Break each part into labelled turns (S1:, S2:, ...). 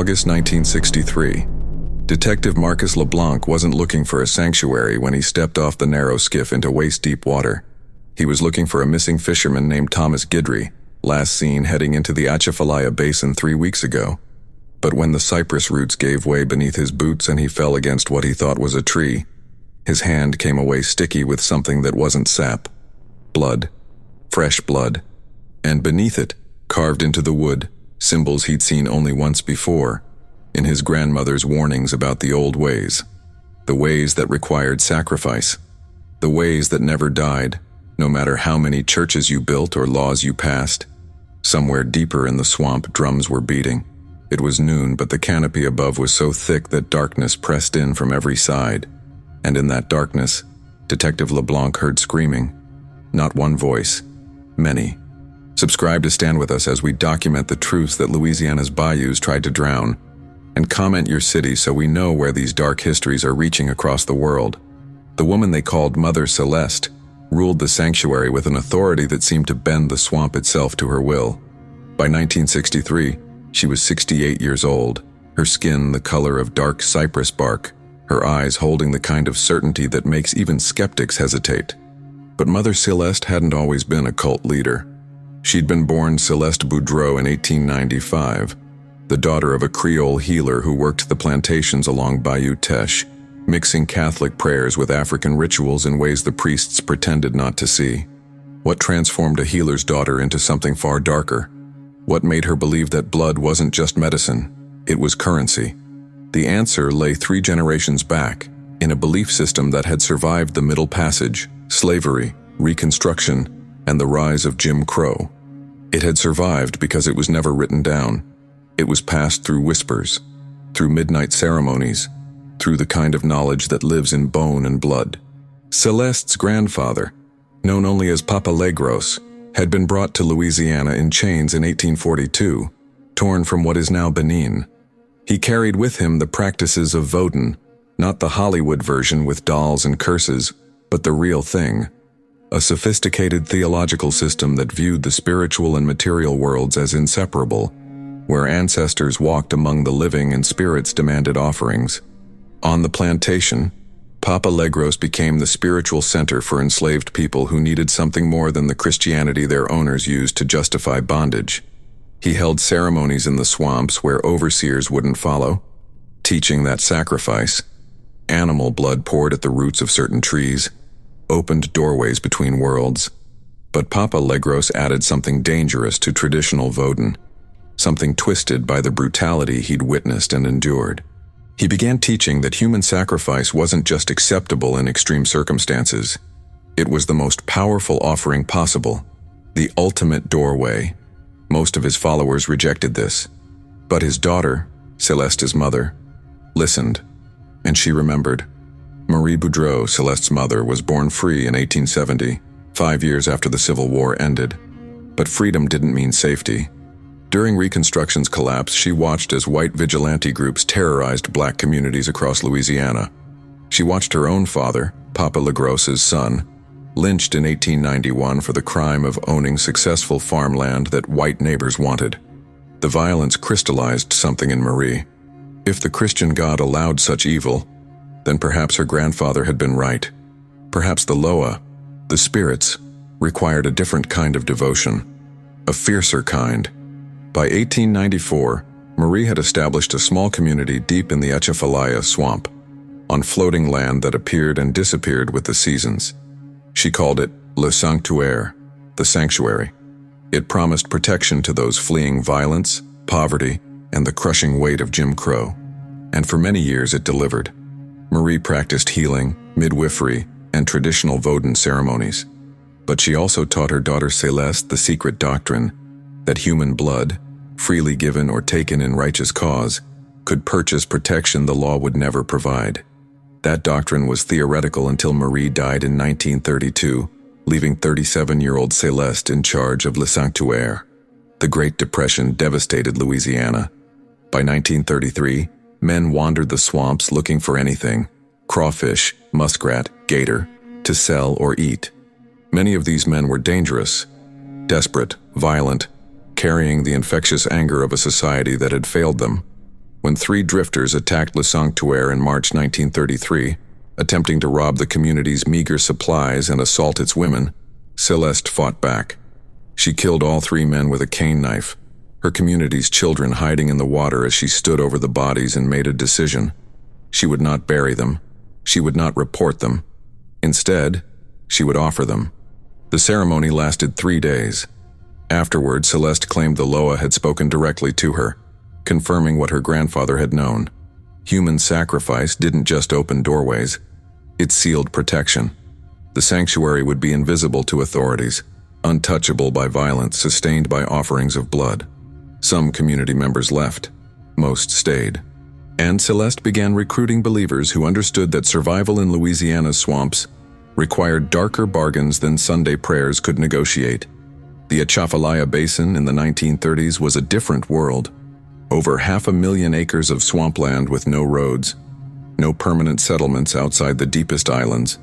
S1: August 1963. Detective Marcus Leblanc wasn't looking for a sanctuary when he stepped off the narrow skiff into waist-deep water. He was looking for a missing fisherman named Thomas Guidry, last seen heading into the Atchafalaya Basin 3 weeks ago. But when the cypress roots gave way beneath his boots and he fell against what he thought was a tree, his hand came away sticky with something that wasn't sap. Blood. Fresh blood. And beneath it, carved into the wood, symbols he'd seen only once before, in his grandmother's warnings about the old ways. The ways that required sacrifice. The ways that never died, no matter how many churches you built or laws you passed. Somewhere deeper in the swamp, drums were beating. It was noon, but the canopy above was so thick that darkness pressed in from every side. And in that darkness, Detective Leblanc heard screaming. Not one voice. Many. Subscribe to stand with us as we document the truths that Louisiana's bayous tried to drown, and comment your city so we know where these dark histories are reaching across the world. The woman they called Mother Céleste ruled the sanctuary with an authority that seemed to bend the swamp itself to her will. By 1963, she was 68 years old, her skin the color of dark cypress bark, her eyes holding the kind of certainty that makes even skeptics hesitate. But Mother Céleste hadn't always been a cult leader. She'd been born Céleste Boudreau in 1895, the daughter of a Creole healer who worked the plantations along Bayou Teche, mixing Catholic prayers with African rituals in ways the priests pretended not to see. What transformed a healer's daughter into something far darker? What made her believe that blood wasn't just medicine, it was currency? The answer lay 3 generations back, in a belief system that had survived the Middle Passage, slavery, Reconstruction, and the rise of Jim Crow. It had survived because it was never written down. It was passed through whispers, through midnight ceremonies, through the kind of knowledge that lives in bone and blood. Céleste's grandfather, known only as Papa Legros, had been brought to Louisiana in chains in 1842, torn from what is now Benin. He carried with him the practices of Vodun, not the Hollywood version with dolls and curses, but the real thing. A sophisticated theological system that viewed the spiritual and material worlds as inseparable, where ancestors walked among the living and spirits demanded offerings. On the plantation, Papa Legros became the spiritual center for enslaved people who needed something more than the Christianity their owners used to justify bondage. He held ceremonies in the swamps where overseers wouldn't follow, teaching that sacrifice, animal blood poured at the roots of certain trees, opened doorways between worlds. But Papa Legros added something dangerous to traditional Vodun, something twisted by the brutality he'd witnessed and endured. He began teaching that human sacrifice wasn't just acceptable in extreme circumstances. It was the most powerful offering possible, the ultimate doorway. Most of his followers rejected this, but his daughter, Céleste's mother, listened, and she remembered. Marie Boudreau, Céleste's mother, was born free in 1870, 5 years after the Civil War ended. But freedom didn't mean safety. During Reconstruction's collapse, she watched as white vigilante groups terrorized black communities across Louisiana. She watched her own father, Papa Legros's son, lynched in 1891 for the crime of owning successful farmland that white neighbors wanted. The violence crystallized something in Marie. If the Christian God allowed such evil, then perhaps her grandfather had been right. Perhaps the Loa, the spirits, required a different kind of devotion, a fiercer kind. By 1894, Marie had established a small community deep in the Atchafalaya swamp, on floating land that appeared and disappeared with the seasons. She called it Le Sanctuaire, the sanctuary. It promised protection to those fleeing violence, poverty, and the crushing weight of Jim Crow. And for many years it delivered. Marie practiced healing, midwifery, and traditional Vodun ceremonies. But she also taught her daughter Céleste the secret doctrine that human blood, freely given or taken in righteous cause, could purchase protection the law would never provide. That doctrine was theoretical until Marie died in 1932, leaving 37-year-old Céleste in charge of Le Sanctuaire. The Great Depression devastated Louisiana. By 1933, men wandered the swamps looking for anything, crawfish, muskrat, gator, to sell or eat. Many of these men were dangerous, desperate, violent, carrying the infectious anger of a society that had failed them. when 3 drifters attacked Le Sanctuaire in March 1933, attempting to rob the community's meager supplies and assault its women, Céleste fought back. She killed all 3 men with a cane knife, her community's children hiding in the water as she stood over the bodies and made a decision. She would not bury them. She would not report them. Instead, she would offer them. The ceremony lasted 3 days. Afterward, Céleste claimed the Loa had spoken directly to her, confirming what her grandfather had known. Human sacrifice didn't just open doorways, it sealed protection. The sanctuary would be invisible to authorities, untouchable by violence sustained by offerings of blood. Some community members left, most stayed. And Céleste began recruiting believers who understood that survival in Louisiana's swamps required darker bargains than Sunday prayers could negotiate. The Atchafalaya Basin in the 1930s was a different world. Over 500,000 acres of swampland with no roads, no permanent settlements outside the deepest islands,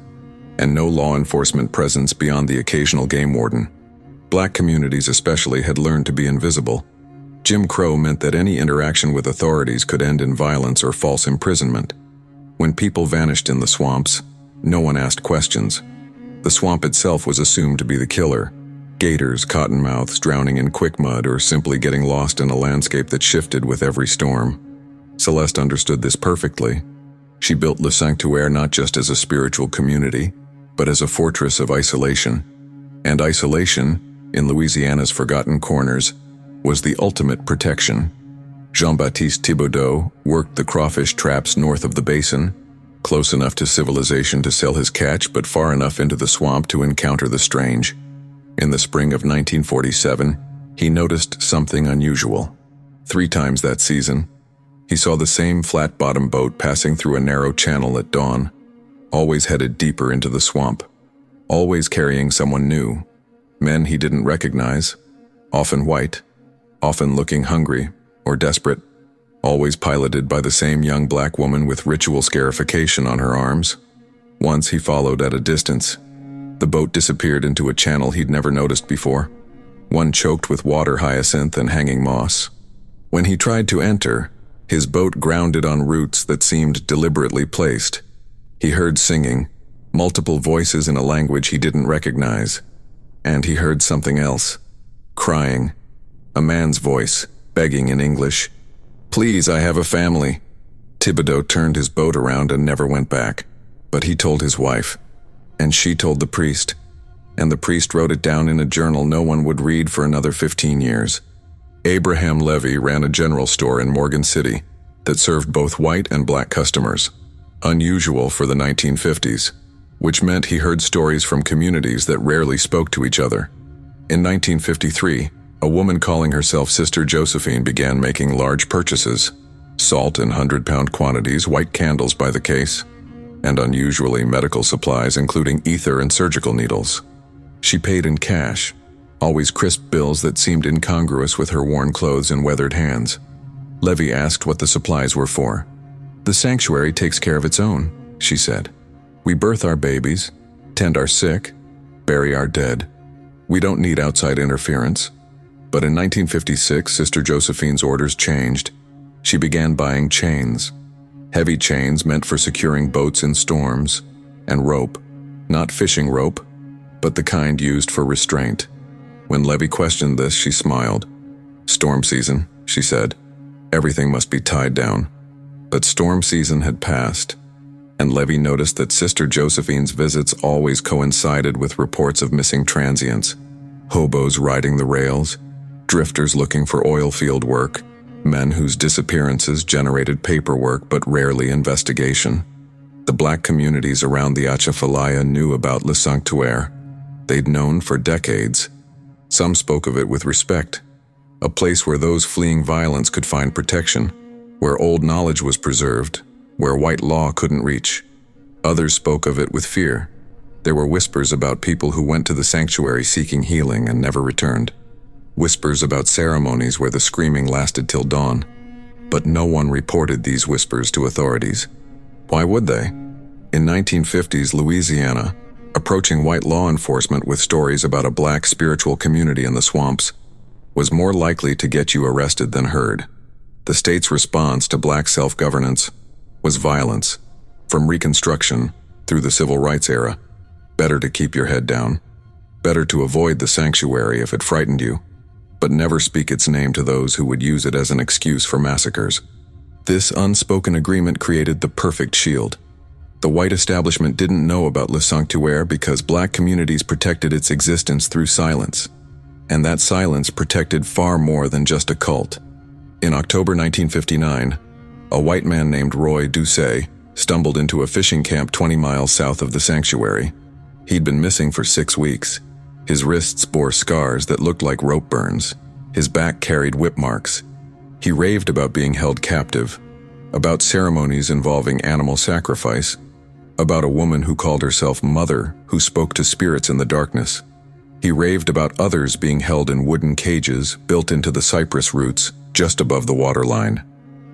S1: and no law enforcement presence beyond the occasional game warden. Black communities especially had learned to be invisible. Jim Crow meant that any interaction with authorities could end in violence or false imprisonment. When people vanished in the swamps, no one asked questions. The swamp itself was assumed to be the killer. Gators, cottonmouths drowning in quick mud, or simply getting lost in a landscape that shifted with every storm. Céleste understood this perfectly. She built Le Sanctuaire not just as a spiritual community, but as a fortress of isolation. And isolation, in Louisiana's forgotten corners, was the ultimate protection. Jean-Baptiste Thibodeau worked the crawfish traps north of the basin, close enough to civilization to sell his catch, but far enough into the swamp to encounter the strange. In the spring of 1947, he noticed something unusual. 3 times that season, he saw the same flat-bottom boat passing through a narrow channel at dawn, always headed deeper into the swamp, always carrying someone new, men he didn't recognize, often white, often looking hungry or desperate, always piloted by the same young black woman with ritual scarification on her arms. Once he followed at a distance. The boat disappeared into a channel he'd never noticed before, one choked with water hyacinth and hanging moss. When he tried to enter, his boat grounded on roots that seemed deliberately placed. He heard singing, multiple voices in a language he didn't recognize. And he heard something else, crying. A man's voice, begging in English, "Please, I have a family." Thibodeau turned his boat around and never went back. But he told his wife, and she told the priest, and the priest wrote it down in a journal no one would read for another 15 years. Abraham Levy ran a general store in Morgan City that served both white and black customers, unusual for the 1950s, which meant he heard stories from communities that rarely spoke to each other. In 1953, a woman calling herself Sister Josephine began making large purchases, salt in 100-pound quantities, white candles by the case, and unusually medical supplies including ether and surgical needles. She paid in cash, always crisp bills that seemed incongruous with her worn clothes and weathered hands. Levy asked what the supplies were for. "The sanctuary takes care of its own," she said. "We birth our babies, tend our sick, bury our dead. We don't need outside interference." But in 1956, Sister Josephine's orders changed. She began buying chains. Heavy chains meant for securing boats in storms, and rope, not fishing rope, but the kind used for restraint. When Levy questioned this, she smiled. "Storm season," she said. "Everything must be tied down." But storm season had passed, and Levy noticed that Sister Josephine's visits always coincided with reports of missing transients, hobos riding the rails, drifters looking for oil field work, men whose disappearances generated paperwork but rarely investigation. The black communities around the Atchafalaya knew about Le Sanctuaire. They'd known for decades. Some spoke of it with respect, a place where those fleeing violence could find protection, where old knowledge was preserved, where white law couldn't reach. Others spoke of it with fear. There were whispers about people who went to the sanctuary seeking healing and never returned. Whispers about ceremonies where the screaming lasted till dawn. But no one reported these whispers to authorities. Why would they? In 1950s Louisiana, approaching white law enforcement with stories about a black spiritual community in the swamps was more likely to get you arrested than heard. The state's response to black self-governance was violence, from Reconstruction through the Civil Rights era. Better to keep your head down. Better to avoid the sanctuary if it frightened you, but never speak its name to those who would use it as an excuse for massacres. This unspoken agreement created the perfect shield. The white establishment didn't know about Le Sanctuaire because black communities protected its existence through silence. And that silence protected far more than just a cult. In October 1959, a white man named Roy Doucet stumbled into a fishing camp 20 miles south of the sanctuary. He'd been missing for 6 weeks. His wrists bore scars that looked like rope burns. His back carried whip marks. He raved about being held captive, about ceremonies involving animal sacrifice, about a woman who called herself Mother who spoke to spirits in the darkness. He raved about others being held in wooden cages built into the cypress roots just above the waterline.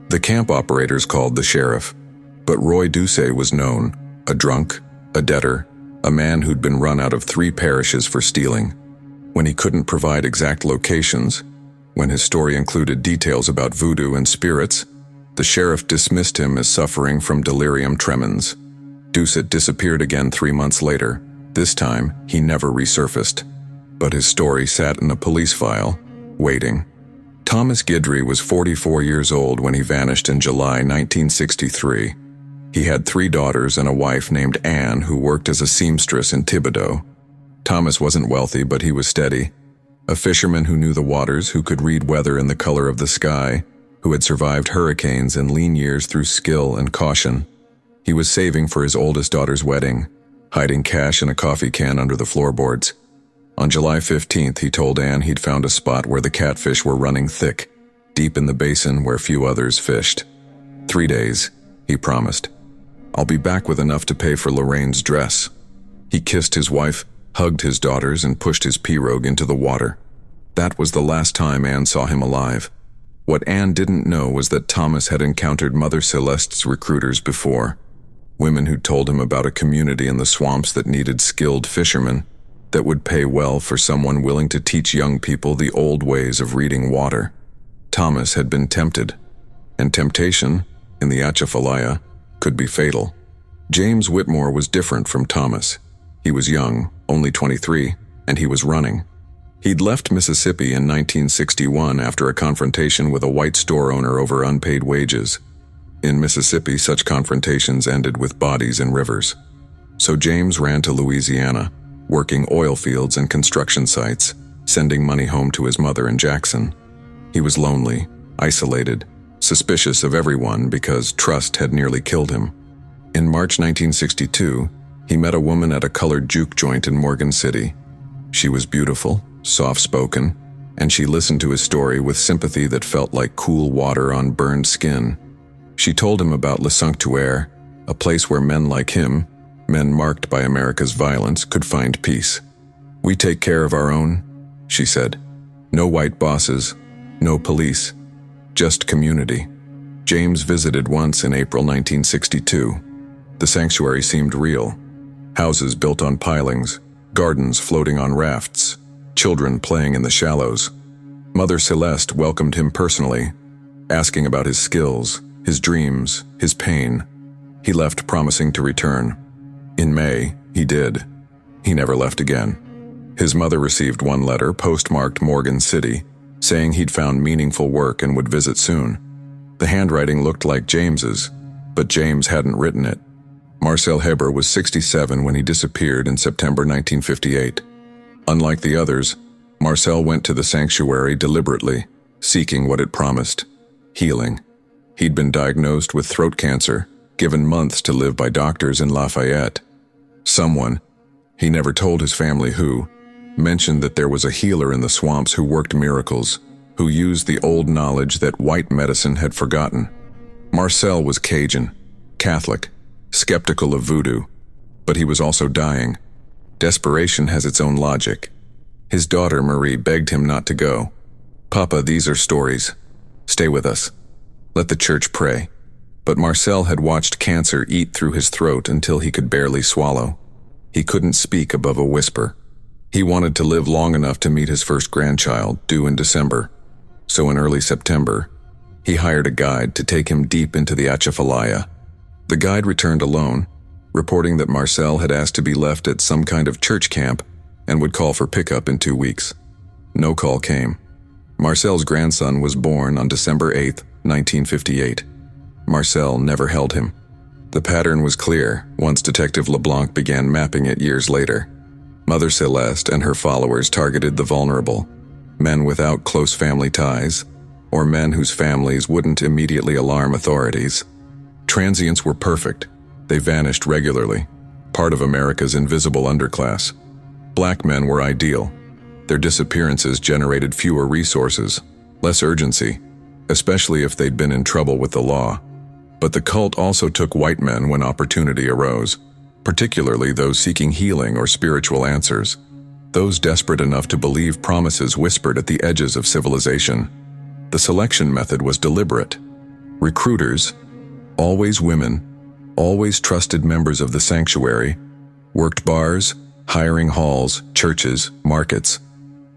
S1: The camp operators called the sheriff, but Roy Doucet was known, a drunk, a debtor, a man who'd been run out of 3 parishes for stealing. When he couldn't provide exact locations, when his story included details about voodoo and spirits, the sheriff dismissed him as suffering from delirium tremens. Doucet disappeared again 3 months later. This time, he never resurfaced. But his story sat in a police file, waiting. Thomas Guidry was 44 years old when he vanished in July 1963. He had 3 daughters and a wife named Anne who worked as a seamstress in Thibodaux. Thomas wasn't wealthy, but he was steady. A fisherman who knew the waters, who could read weather in the color of the sky, who had survived hurricanes and lean years through skill and caution. He was saving for his oldest daughter's wedding, hiding cash in a coffee can under the floorboards. On July 15th, he told Anne he'd found a spot where the catfish were running thick, deep in the basin where few others fished. 3 days, he promised. I'll be back with enough to pay for Lorraine's dress. He kissed his wife, hugged his daughters, and pushed his pirogue into the water. That was the last time Anne saw him alive. What Anne didn't know was that Thomas had encountered Mother Céleste's recruiters before. Women who'd told him about a community in the swamps that needed skilled fishermen, that would pay well for someone willing to teach young people the old ways of reading water. Thomas had been tempted, and temptation, in the Atchafalaya, could be fatal. James Whitmore was different from Thomas. He was young, only 23, and he was running. He'd left Mississippi in 1961 after a confrontation with a white store owner over unpaid wages. In Mississippi, such confrontations ended with bodies in rivers. So James ran to Louisiana, working oil fields and construction sites, sending money home to his mother in Jackson. He was lonely, isolated, suspicious of everyone because trust had nearly killed him. In March 1962, he met a woman at a colored juke joint in Morgan City. She was beautiful, soft-spoken, and she listened to his story with sympathy that felt like cool water on burned skin. She told him about Le Sanctuaire, a place where men like him, men marked by America's violence, could find peace. "We take care of our own," she said. "No white bosses, no police, just community." James visited once in April 1962. The sanctuary seemed real. Houses built on pilings, gardens floating on rafts, children playing in the shallows. Mother Céleste welcomed him personally, asking about his skills, his dreams, his pain. He left promising to return. In May, he did. He never left again. His mother received one letter, postmarked Morgan City, saying he'd found meaningful work and would visit soon. The handwriting looked like James's, but James hadn't written it. Marcel Heber was 67 when he disappeared in September 1958. Unlike the others, Marcel went to the sanctuary deliberately, seeking what it promised: healing. He'd been diagnosed with throat cancer, given months to live by doctors in Lafayette. Someone, he never told his family who, mentioned that there was a healer in the swamps who worked miracles, who used the old knowledge that white medicine had forgotten. Marcel was Cajun, Catholic, skeptical of voodoo, but he was also dying. Desperation has its own logic. His daughter Marie begged him not to go. "Papa, these are stories. Stay with us. Let the church pray." But Marcel had watched cancer eat through his throat until he could barely swallow. He couldn't speak above a whisper. He wanted to live long enough to meet his first grandchild, due in December. So in early September, He hired a guide to take him deep into the Atchafalaya. The guide returned alone, reporting that Marcel had asked to be left at some kind of church camp and would call for pickup in 2 weeks. No call came. Marcel's grandson was born on December 8, 1958. Marcel never held him. The pattern was clear once Detective Leblanc began mapping it years later. Mother Céleste and her followers targeted the vulnerable, men without close family ties, or men whose families wouldn't immediately alarm authorities. Transients were perfect. They vanished regularly, part of America's invisible underclass. Black men were ideal. Their disappearances generated fewer resources, less urgency, especially if they'd been in trouble with the law. But the cult also took white men when opportunity arose, particularly those seeking healing or spiritual answers, those desperate enough to believe promises whispered at the edges of civilization. The selection method was deliberate. Recruiters, always women, always trusted members of the sanctuary, worked bars, hiring halls, churches, markets.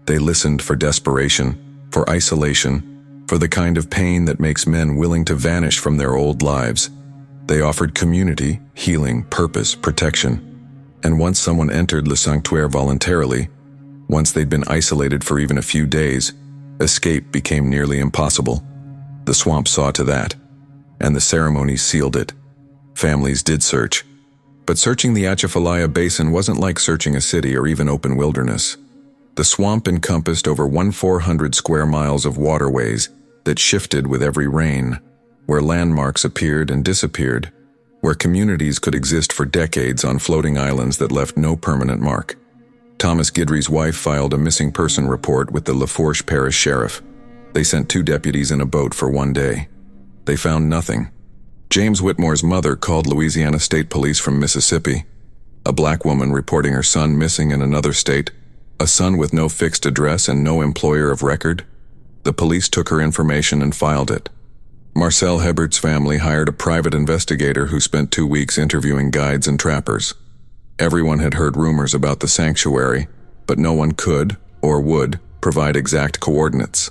S1: They listened for desperation, for isolation, for the kind of pain that makes men willing to vanish from their old lives. They offered community, healing, purpose, protection. And once someone entered Le Sanctuaire voluntarily, once they'd been isolated for even a few days, escape became nearly impossible. The swamp saw to that, and the ceremony sealed it. Families did search, but searching the Atchafalaya Basin wasn't like searching a city or even open wilderness. The swamp encompassed over 1,400 square miles of waterways that shifted with every rain, where landmarks appeared and disappeared, where communities could exist for decades on floating islands that left no permanent mark. Thomas Guidry's wife filed a missing person report with the Lafourche Parish Sheriff. They sent 2 deputies in a boat for 1 day. They found nothing. James Whitmore's mother called Louisiana State Police from Mississippi. A black woman reporting her son missing in another state, a son with no fixed address and no employer of record. The police took her information and filed it. Marcel Hebert's family hired a private investigator who spent 2 weeks interviewing guides and trappers. Everyone had heard rumors about the sanctuary, but no one could, or would, provide exact coordinates.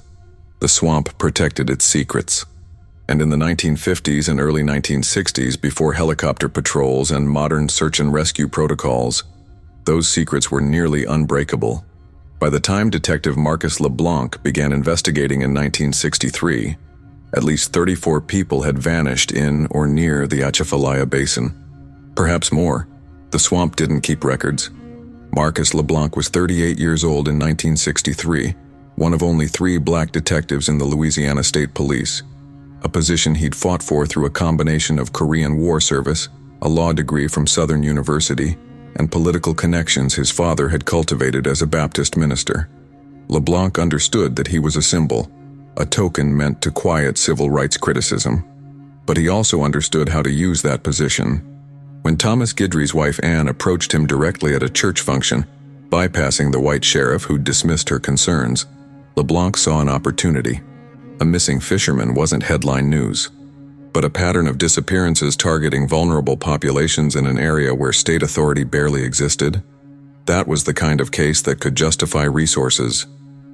S1: The swamp protected its secrets. And in the 1950s and early 1960s, before helicopter patrols and modern search and rescue protocols, those secrets were nearly unbreakable. By the time Detective Marcus Leblanc began investigating in 1963, at least 34 people had vanished in or near the Atchafalaya Basin. Perhaps more. The swamp didn't keep records. Marcus Leblanc was 38 years old in 1963, one of only 3 black detectives in the Louisiana State Police, a position he'd fought for through a combination of Korean War service, a law degree from Southern University, and political connections his father had cultivated as a Baptist minister. Leblanc understood that he was a symbol, a token meant to quiet civil rights criticism. But he also understood how to use that position. When Thomas Guidry's wife Anne approached him directly at a church function, bypassing the white sheriff who'd dismissed her concerns, Leblanc saw an opportunity. A missing fisherman wasn't headline news, but a pattern of disappearances targeting vulnerable populations in an area where state authority barely existed. That was the kind of case that could justify resources,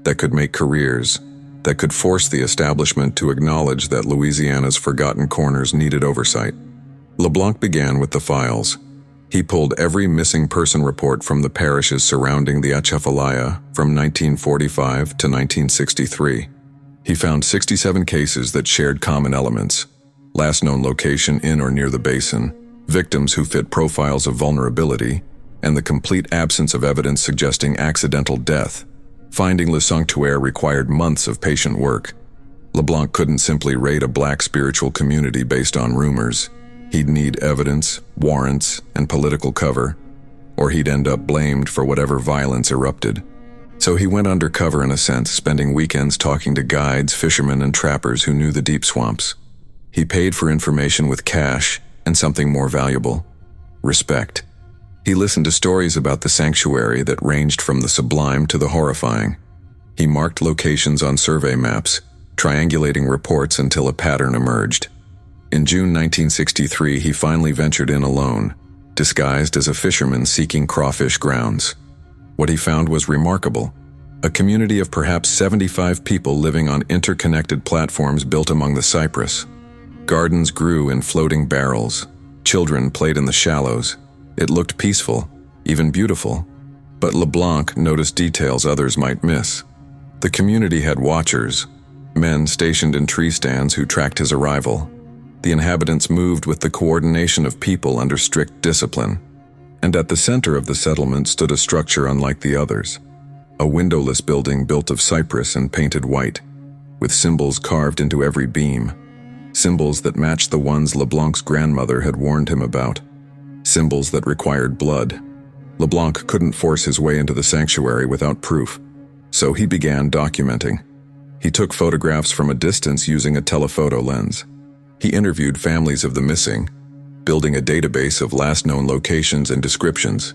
S1: that could make careers, that could force the establishment to acknowledge that Louisiana's forgotten corners needed oversight. Leblanc began with the files. He pulled every missing person report from the parishes surrounding the Atchafalaya from 1945 to 1963. He found 67 cases that shared common elements: last known location in or near the basin, victims who fit profiles of vulnerability, and the complete absence of evidence suggesting accidental death. Finding Le Sanctuaire required months of patient work. Leblanc couldn't simply raid a black spiritual community based on rumors. He'd need evidence, warrants, and political cover, or he'd end up blamed for whatever violence erupted. So he went undercover in a sense, spending weekends talking to guides, fishermen, and trappers who knew the deep swamps. He paid for information with cash and something more valuable: respect. He listened to stories about the sanctuary that ranged from the sublime to the horrifying. He marked locations on survey maps, triangulating reports until a pattern emerged. In June 1963, he finally ventured in alone, disguised as a fisherman seeking crawfish grounds. What he found was remarkable. A community of perhaps 75 people living on interconnected platforms built among the cypress. Gardens grew in floating barrels. Children played in the shallows. It looked peaceful, even beautiful. But Leblanc noticed details others might miss. The community had watchers, men stationed in tree stands who tracked his arrival. The inhabitants moved with the coordination of people under strict discipline. And at the center of the settlement stood a structure unlike the others. A windowless building built of cypress and painted white, with symbols carved into every beam. Symbols that matched the ones Leblanc's grandmother had warned him about. Symbols that required blood. Leblanc couldn't force his way into the sanctuary without proof, so he began documenting. He took photographs from a distance using a telephoto lens. He interviewed families of the missing, building a database of last known locations and descriptions.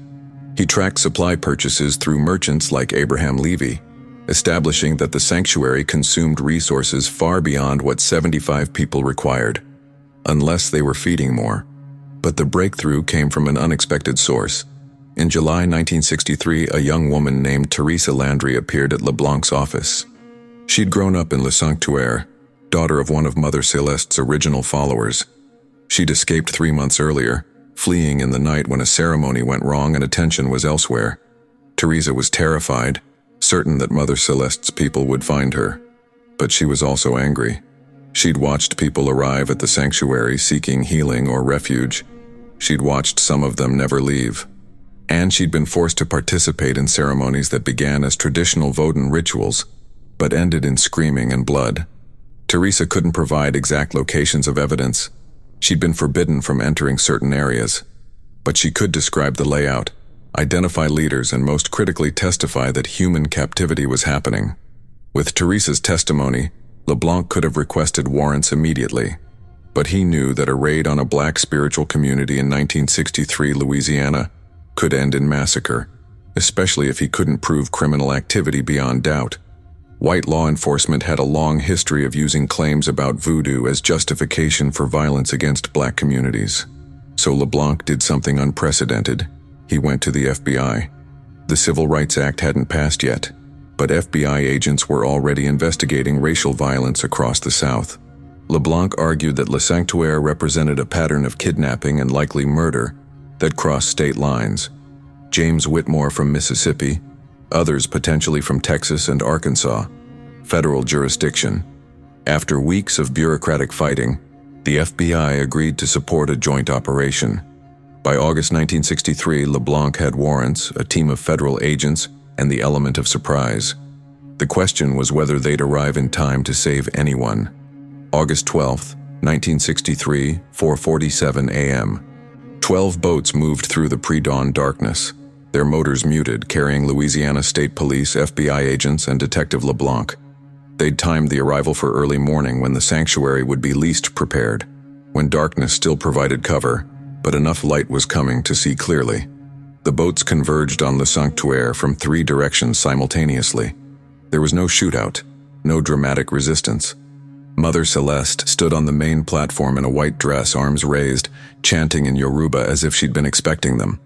S1: He tracked supply purchases through merchants like Abraham Levy, establishing that the sanctuary consumed resources far beyond what 75 people required, unless they were feeding more. But the breakthrough came from an unexpected source. In July 1963, a young woman named Teresa Landry appeared at Leblanc's office. She'd grown up in Le Sanctuaire, daughter of one of Mother Céleste's original followers. She'd escaped 3 months earlier, fleeing in the night when a ceremony went wrong and attention was elsewhere. Teresa was terrified, certain that Mother Céleste's people would find her. But she was also angry. She'd watched people arrive at the sanctuary seeking healing or refuge. She'd watched some of them never leave. And she'd been forced to participate in ceremonies that began as traditional Vodun rituals, but ended in screaming and blood. Teresa couldn't provide exact locations of evidence. She'd been forbidden from entering certain areas. But she could describe the layout, identify leaders, and most critically testify that human captivity was happening. With Teresa's testimony, Leblanc could have requested warrants immediately. But he knew that a raid on a black spiritual community in 1963 Louisiana could end in massacre, especially if he couldn't prove criminal activity beyond doubt. White law enforcement had a long history of using claims about voodoo as justification for violence against black communities. So Leblanc did something unprecedented. He went to the FBI. The Civil Rights Act hadn't passed yet, but FBI agents were already investigating racial violence across the South. Leblanc argued that Le Sanctuaire represented a pattern of kidnapping and likely murder that crossed state lines. James Whitmore from Mississippi, others potentially from Texas and Arkansas. Federal jurisdiction. After weeks of bureaucratic fighting, the FBI agreed to support a joint operation. By August 1963, Leblanc had warrants, a team of federal agents, and the element of surprise. The question was whether they'd arrive in time to save anyone. August 12, 1963, 4:47 a.m. 12 boats moved through the pre-dawn darkness, their motors muted, carrying Louisiana State Police, FBI agents, and Detective Leblanc. They'd timed the arrival for early morning when the sanctuary would be least prepared, when darkness still provided cover, but enough light was coming to see clearly. The boats converged on Le Sanctuaire from 3 directions simultaneously. There was no shootout, no dramatic resistance. Mother Céleste stood on the main platform in a white dress, arms raised, chanting in Yoruba as if she'd been expecting them.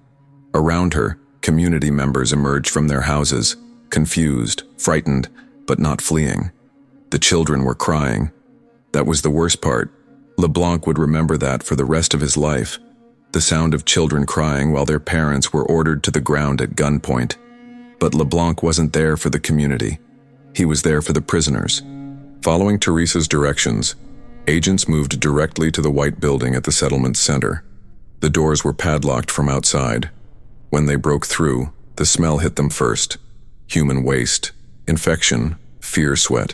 S1: Around her, community members emerged from their houses, confused, frightened, but not fleeing. The children were crying. That was the worst part. Leblanc would remember that for the rest of his life. The sound of children crying while their parents were ordered to the ground at gunpoint. But Leblanc wasn't there for the community. He was there for the prisoners. Following Teresa's directions, agents moved directly to the white building at the settlement's center. The doors were padlocked from outside. When they broke through, the smell hit them first. Human waste, infection, fear sweat,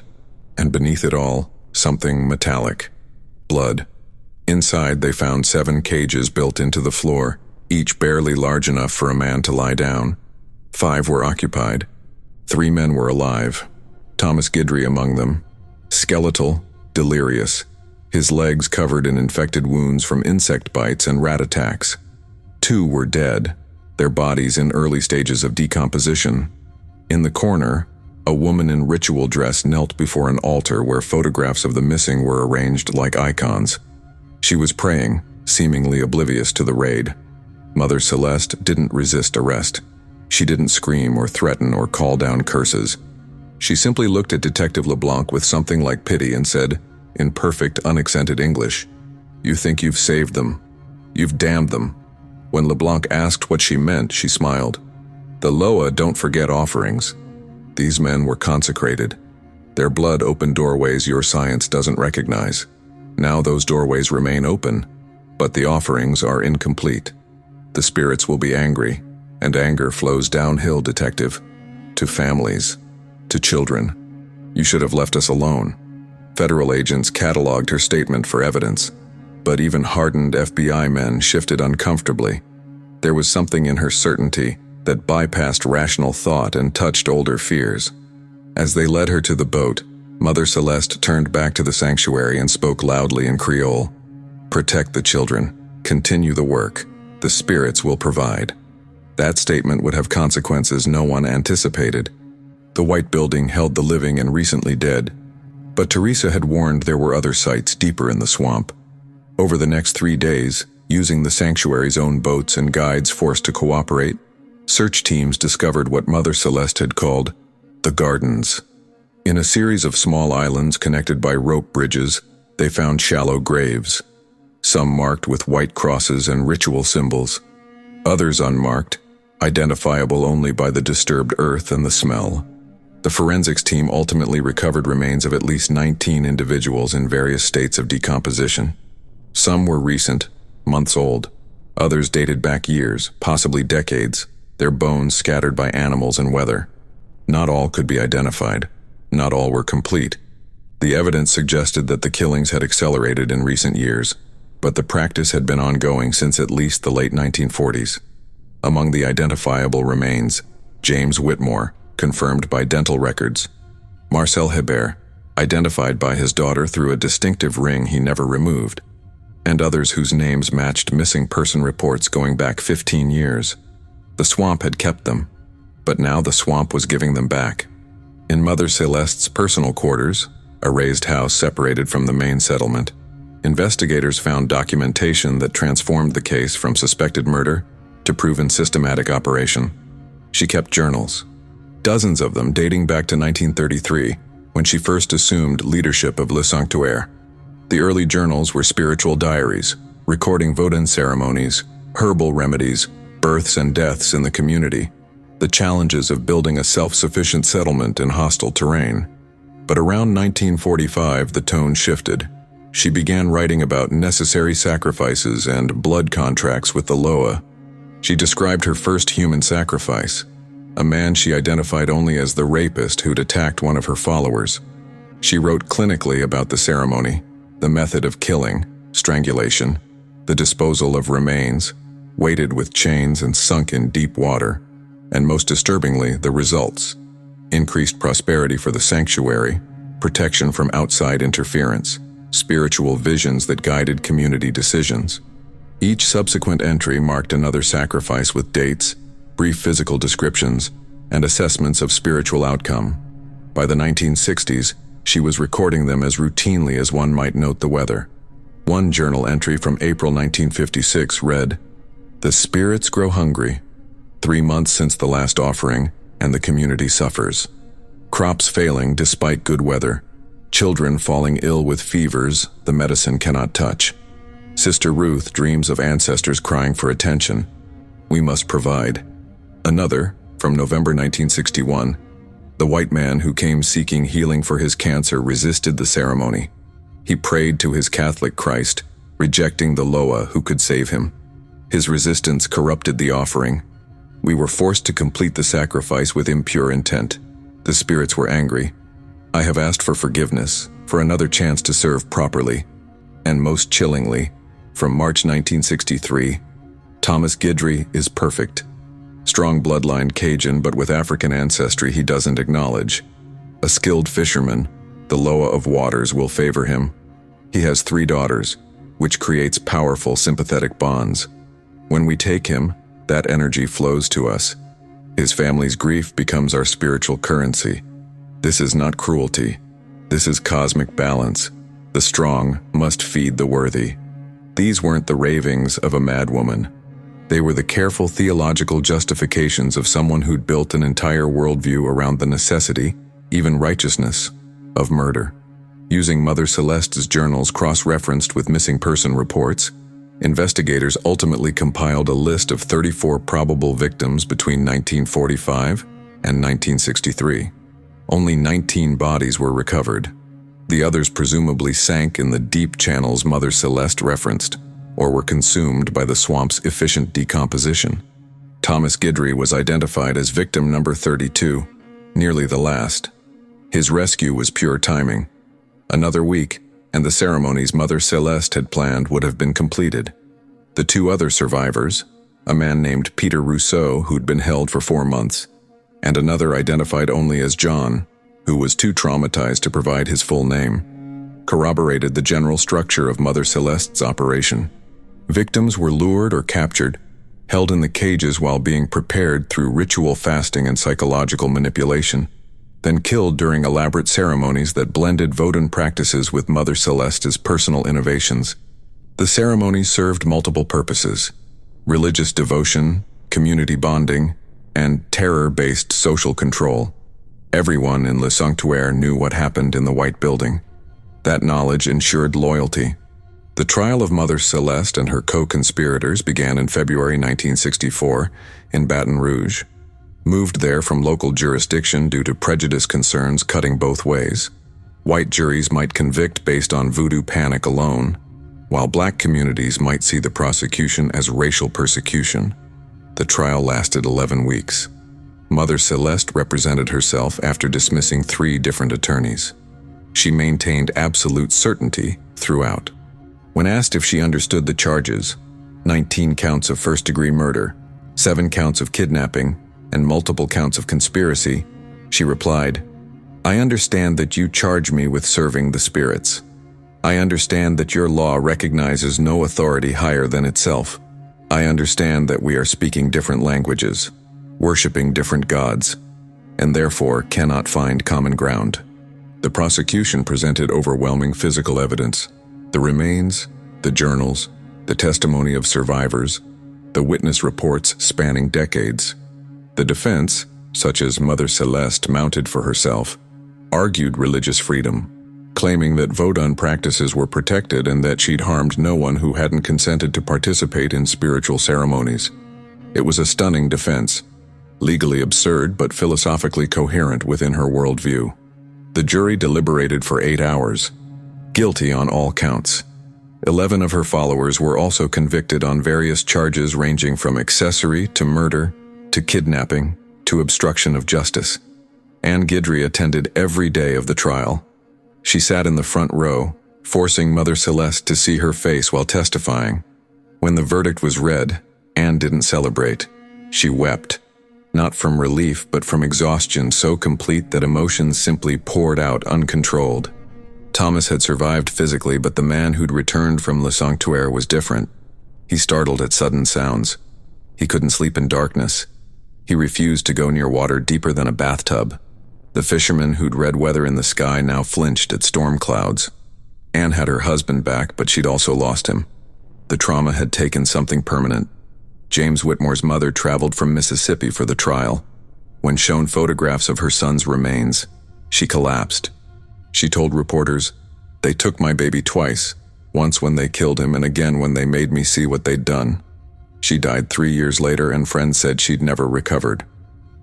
S1: and beneath it all, something metallic. Blood. Inside, they found 7 cages built into the floor, each barely large enough for a man to lie down. 5 were occupied. 3 men were alive, Thomas Guidry among them. Skeletal, delirious, his legs covered in infected wounds from insect bites and rat attacks. 2 were dead, their bodies in early stages of decomposition. In the corner, a woman in ritual dress knelt before an altar where photographs of the missing were arranged like icons. She was praying, seemingly oblivious to the raid. Mother Céleste didn't resist arrest. She didn't scream or threaten or call down curses. She simply looked at Detective Leblanc with something like pity and said, in perfect, unaccented English, "You think you've saved them. You've damned them." When Leblanc asked what she meant, she smiled. "The Loa don't forget offerings. These men were consecrated. Their blood opened doorways your science doesn't recognize. Now those doorways remain open, but the offerings are incomplete. The spirits will be angry, and anger flows downhill, Detective, to families, to children. You should have left us alone." Federal agents cataloged her statement for evidence, but even hardened FBI men shifted uncomfortably. There was something in her certainty that bypassed rational thought and touched older fears. As they led her to the boat, Mother Céleste turned back to the sanctuary and spoke loudly in Creole. "Protect the children. Continue the work. The spirits will provide." That statement would have consequences no one anticipated. The white building held the living and recently dead, but Teresa had warned there were other sites deeper in the swamp. Over the next 3 days, using the sanctuary's own boats and guides forced to cooperate, search teams discovered what Mother Céleste had called the gardens. In a series of small islands connected by rope bridges, they found shallow graves, some marked with white crosses and ritual symbols, others unmarked, identifiable only by the disturbed earth and the smell. The forensics team ultimately recovered remains of at least 19 individuals in various states of decomposition. Some were recent, months old. Others dated back years, possibly decades, their bones scattered by animals and weather. Not all could be identified. Not all were complete. The evidence suggested that the killings had accelerated in recent years, but the practice had been ongoing since at least the late 1940s. Among the identifiable remains, James Whitmore, confirmed by dental records; Marcel Hebert, identified by his daughter through a distinctive ring he never removed; and others whose names matched missing person reports going back 15 years. The swamp had kept them, but now the swamp was giving them back. In Mother Céleste's personal quarters, a raised house separated from the main settlement, investigators found documentation that transformed the case from suspected murder to proven systematic operation. She kept journals, dozens of them dating back to 1933, when she first assumed leadership of Le Sanctuaire. The early journals were spiritual diaries, recording Vodun ceremonies, herbal remedies, births and deaths in the community, the challenges of building a self-sufficient settlement in hostile terrain. But around 1945, the tone shifted. She began writing about necessary sacrifices and blood contracts with the Loa. She described her first human sacrifice, a man she identified only as the rapist who'd attacked one of her followers. She wrote clinically about the ceremony, the method of killing, strangulation, the disposal of remains, weighted with chains and sunk in deep water, and most disturbingly, the results: increased prosperity for the sanctuary, protection from outside interference, spiritual visions that guided community decisions. Each subsequent entry marked another sacrifice with dates, brief physical descriptions, and assessments of spiritual outcome. By the 1960s, she was recording them as routinely as one might note the weather. One journal entry from April 1956 read, "The spirits grow hungry. 3 months since the last offering, and the community suffers. Crops failing despite good weather. Children falling ill with fevers the medicine cannot touch. Sister Ruth dreams of ancestors crying for attention. We must provide." Another, from November 1961, "The white man who came seeking healing for his cancer resisted the ceremony. He prayed to his Catholic Christ, rejecting the Loa who could save him. His resistance corrupted the offering. We were forced to complete the sacrifice with impure intent. The spirits were angry. I have asked for forgiveness, for another chance to serve properly." And most chillingly, from March 1963, "Thomas Guidry is perfect. Strong bloodline Cajun, but with African ancestry he doesn't acknowledge. A skilled fisherman, the Loa of waters will favor him. He has 3 daughters, which creates powerful sympathetic bonds. When we take him, that energy flows to us. His family's grief becomes our spiritual currency. This is not cruelty. This is cosmic balance. The strong must feed the worthy." These weren't the ravings of a madwoman. They were the careful theological justifications of someone who'd built an entire worldview around the necessity, even righteousness, of murder. Using Mother Céleste's journals cross-referenced with missing person reports, investigators ultimately compiled a list of 34 probable victims between 1945 and 1963. Only 19 bodies were recovered. The others presumably sank in the deep channels Mother Céleste referenced, or were consumed by the swamp's efficient decomposition. Thomas Guidry was identified as victim number 32, nearly the last. His rescue was pure timing. Another week, and the ceremonies Mother Céleste had planned would have been completed. The two other survivors, a man named Peter Rousseau who'd been held for 4 months, and another identified only as John, who was too traumatized to provide his full name, corroborated the general structure of Mother Céleste's operation. Victims were lured or captured, held in the cages while being prepared through ritual fasting and psychological manipulation, then killed during elaborate ceremonies that blended voodoo practices with Mother Céleste's personal innovations. The ceremonies served multiple purposes: religious devotion, community bonding, and terror-based social control. Everyone in Le Sanctuaire knew what happened in the White Building. That knowledge ensured loyalty. The trial of Mother Céleste and her co-conspirators began in February 1964 in Baton Rouge. Moved there from local jurisdiction due to prejudice concerns cutting both ways. White juries might convict based on voodoo panic alone, while black communities might see the prosecution as racial persecution. The trial lasted 11 weeks. Mother Céleste represented herself after dismissing 3 different attorneys. She maintained absolute certainty throughout. When asked if she understood the charges, 19 counts of first-degree murder, 7 counts of kidnapping, and multiple counts of conspiracy, she replied, "I understand that you charge me with serving the spirits. I understand that your law recognizes no authority higher than itself. I understand that we are speaking different languages, worshiping different gods, and therefore cannot find common ground." The prosecution presented overwhelming physical evidence: the remains, the journals, the testimony of survivors, the witness reports spanning decades. The defense, such as Mother Céleste mounted for herself, argued religious freedom, claiming that voodoo practices were protected and that she'd harmed no one who hadn't consented to participate in spiritual ceremonies. It was a stunning defense, legally absurd but philosophically coherent within her worldview. The jury deliberated for 8 hours, guilty on all counts. 11 of her followers were also convicted on various charges ranging from accessory to murder, to kidnapping, to obstruction of justice. Anne Guidry attended every day of the trial. She sat in the front row, forcing Mother Céleste to see her face while testifying. When the verdict was read, Anne didn't celebrate. She wept, not from relief but from exhaustion so complete that emotions simply poured out uncontrolled. Thomas had survived physically, but the man who'd returned from Le Sanctuaire was different. He startled at sudden sounds. He couldn't sleep in darkness. He refused to go near water deeper than a bathtub. The fisherman who'd read weather in the sky now flinched at storm clouds. Anne had her husband back, but she'd also lost him. The trauma had taken something permanent. James Whitmore's mother traveled from Mississippi for the trial. When shown photographs of her son's remains, she collapsed. She told reporters, "They took my baby twice, once when they killed him and again when they made me see what they'd done." She died 3 years later, and friends said she'd never recovered.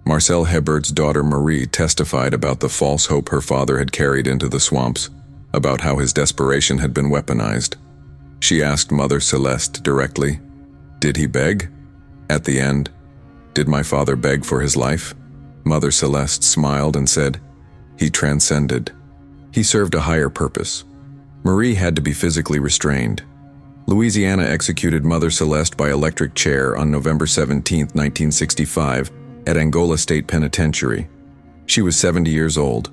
S1: Marcel Hebert's daughter Marie testified about the false hope her father had carried into the swamps, about how his desperation had been weaponized. She asked Mother Céleste directly, "Did he beg?" At the end, "Did my father beg for his life?" Mother Céleste smiled and said, "He transcended. He served a higher purpose." Marie had to be physically restrained. Louisiana executed Mother Céleste by electric chair on November 17, 1965, at Angola State Penitentiary. She was 70 years old.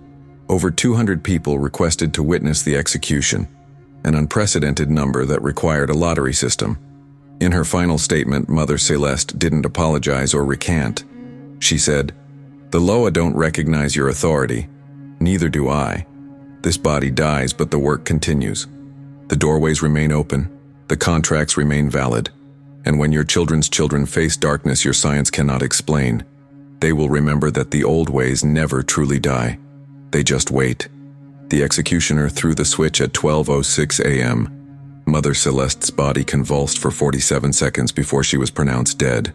S1: Over 200 people requested to witness the execution, an unprecedented number that required a lottery system. In her final statement, Mother Céleste didn't apologize or recant. She said, "The Loa don't recognize your authority. Neither do I. This body dies, but the work continues. The doorways remain open. The contracts remain valid. And when your children's children face darkness your science cannot explain, they will remember that the old ways never truly die. They just wait. The executioner threw the switch at 12:06 a.m. Mother Céleste's body convulsed for 47 seconds before she was pronounced dead.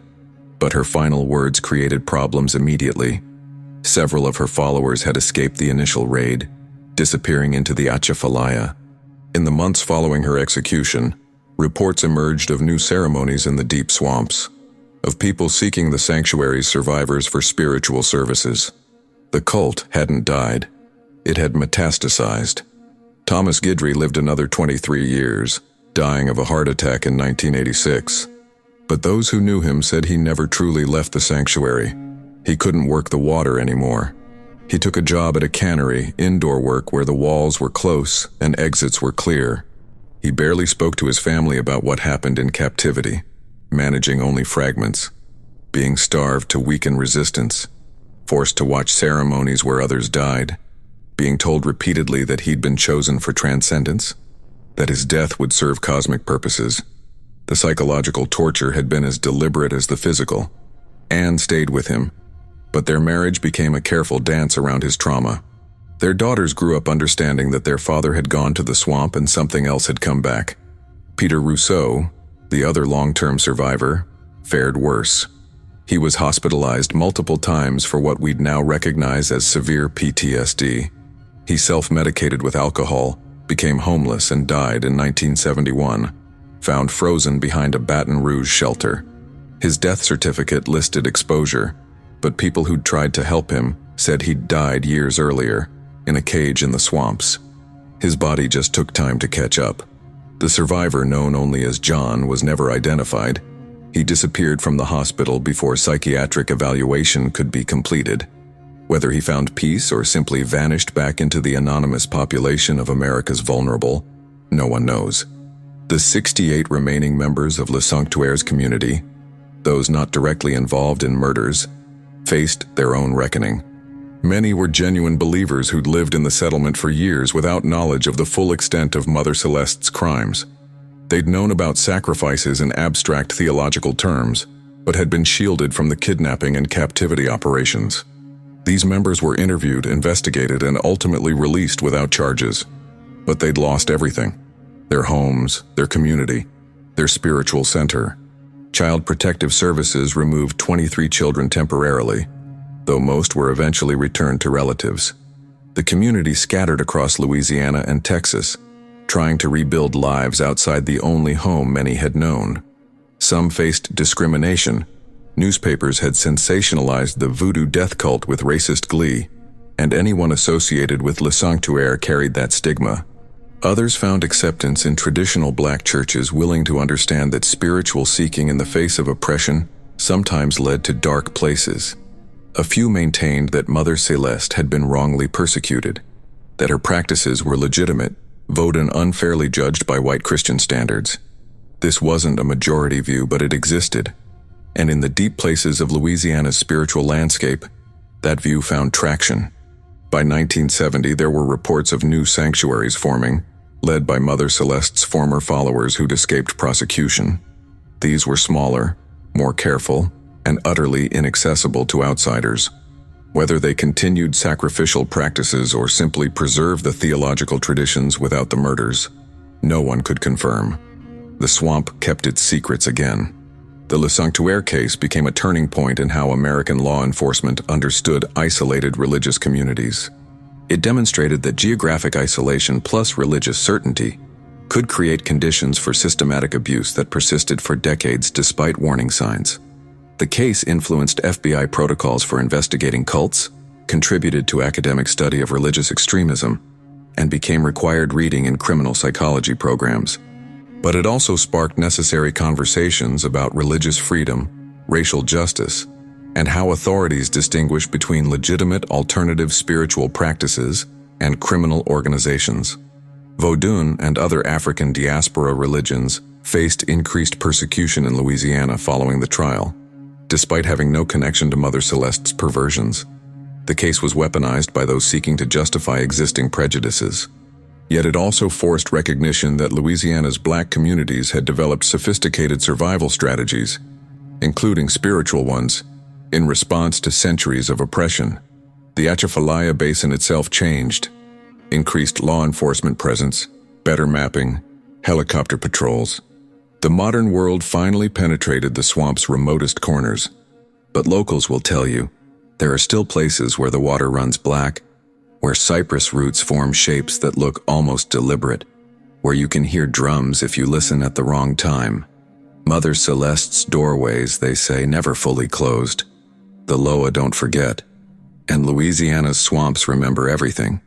S1: But her final words created problems immediately. Several of her followers had escaped the initial raid, disappearing into the Atchafalaya. In the months following her execution, reports emerged of new ceremonies in the deep swamps, of people seeking the sanctuary's survivors for spiritual services. The cult hadn't died. It had metastasized. Thomas Guidry lived another 23 years, dying of a heart attack in 1986. But those who knew him said he never truly left the sanctuary. He couldn't work the water anymore. He took a job at a cannery, indoor work where the walls were close and exits were clear. He barely spoke to his family about what happened in captivity, managing only fragments, being starved to weaken resistance, forced to watch ceremonies where others died, being told repeatedly that he'd been chosen for transcendence, that his death would serve cosmic purposes. The psychological torture had been as deliberate as the physical. Anne stayed with him, but their marriage became a careful dance around his trauma. Their daughters grew up understanding that their father had gone to the swamp and something else had come back. Peter Rousseau, the other long-term survivor, fared worse. He was hospitalized multiple times for what we'd now recognize as severe PTSD. He self-medicated with alcohol, became homeless and died in 1971, found frozen behind a Baton Rouge shelter. His death certificate listed exposure, but people who'd tried to help him said he'd died years earlier, in a cage in the swamps. His body just took time to catch up. The survivor, known only as John, was never identified. He disappeared from the hospital before psychiatric evaluation could be completed. Whether he found peace or simply vanished back into the anonymous population of America's vulnerable, no one knows. The 68 remaining members of Le Sanctuaire's community, those not directly involved in murders, faced their own reckoning. Many were genuine believers who'd lived in the settlement for years without knowledge of the full extent of Mother Céleste's crimes. They'd known about sacrifices in abstract theological terms, but had been shielded from the kidnapping and captivity operations. These members were interviewed, investigated, and ultimately released without charges. But they'd lost everything: their homes, their community, their spiritual center. Child Protective Services removed 23 children temporarily, though most were eventually returned to relatives. The community scattered across Louisiana and Texas, trying to rebuild lives outside the only home many had known. Some faced discrimination. Newspapers had sensationalized the voodoo death cult with racist glee, and anyone associated with Le Sanctuaire carried that stigma. Others found acceptance in traditional black churches willing to understand that spiritual seeking in the face of oppression sometimes led to dark places. A few maintained that Mother Céleste had been wrongly persecuted, that her practices were legitimate, Vaudin unfairly judged by white Christian standards. This wasn't a majority view, but it existed. And in the deep places of Louisiana's spiritual landscape, that view found traction. By 1970, there were reports of new sanctuaries forming, led by Mother Céleste's former followers who'd escaped prosecution. These were smaller, more careful, and utterly inaccessible to outsiders. Whether they continued sacrificial practices or simply preserved the theological traditions without the murders, no one could confirm. The swamp kept its secrets again. The Le Sanctuaire case became a turning point in how American law enforcement understood isolated religious communities. It demonstrated that geographic isolation plus religious certainty could create conditions for systematic abuse that persisted for decades despite warning signs. The case influenced FBI protocols for investigating cults, contributed to academic study of religious extremism, and became required reading in criminal psychology programs. But it also sparked necessary conversations about religious freedom, racial justice, and how authorities distinguish between legitimate alternative spiritual practices and criminal organizations. Vaudin and other African diaspora religions faced increased persecution in Louisiana following the trial, despite having no connection to Mother Céleste's perversions. The case was weaponized by those seeking to justify existing prejudices. Yet it also forced recognition that Louisiana's black communities had developed sophisticated survival strategies, including spiritual ones, in response to centuries of oppression. The Atchafalaya Basin itself changed. Increased law enforcement presence, better mapping, helicopter patrols. The modern world finally penetrated the swamp's remotest corners. But locals will tell you, there are still places where the water runs black, where cypress roots form shapes that look almost deliberate, where you can hear drums if you listen at the wrong time. Mother Céleste's doorways, they say, never fully closed. The Loa don't forget, and Louisiana's swamps remember everything.